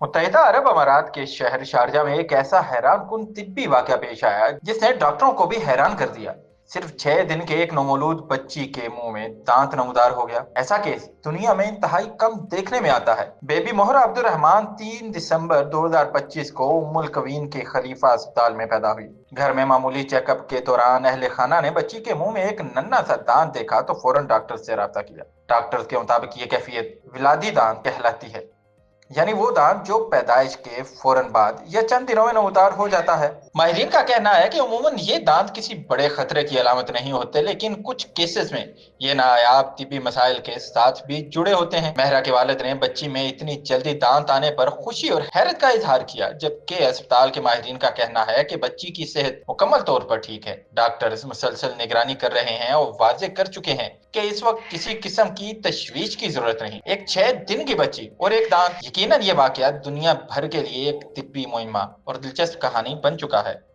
मुत्तहिदा अरब अमारात के शहर शारजा में एक ऐसा हैरान कुन तिब्बी वाकया पेश आया जिसने डॉक्टरों को भी हैरान कर दिया। सिर्फ 6 दिन के एक नवमौलूद बच्ची के मुंह में दांत नमूदार हो गया। ऐसा केस दुनिया में इंतहाई कम देखने में आता है। बेबी मोहरा अब्दुल रहमान 3 दिसंबर 2025 को उम्मुल कवीन के खलीफा अस्पताल में पैदा हुई। घर में मामूली चेकअप के दौरान अहले खाना ने बच्ची के मुंह में एक नन्हा सा दांत देखा तो फौरन डॉक्टर से राब्ता किया। डॉक्टर के मुताबिक ये कैफियत विलादी दांत कहलाती है, यानी वो दांत जो पैदाइश के फौरन बाद या चंद दिनों में नमूदार हो जाता है। माहिरीन का कहना है कि अमूमन ये दांत किसी बड़े खतरे की अलामत नहीं होते, लेकिन कुछ केसेस में ये नायाब तिब्बी मसाइल के साथ भी जुड़े होते हैं। महरा के वालिद ने बच्ची में इतनी जल्दी दांत आने पर खुशी और हैरत का इजहार किया, जबकि अस्पताल के माहिरीन का कहना है कि बच्ची की सेहत मुकम्मल तौर पर ठीक है। डॉक्टर्स मुसलसल निगरानी कर रहे हैं और वाजे कर चुके हैं कि इस वक्त किसी किस्म की तशवीश की जरूरत नहीं। एक 6 दिन की बच्ची और एक दांत, यकीनन ये वाकया दुनिया भर के लिए एक तिब्बी मुहिम्मा और दिलचस्प कहानी बन चुका है।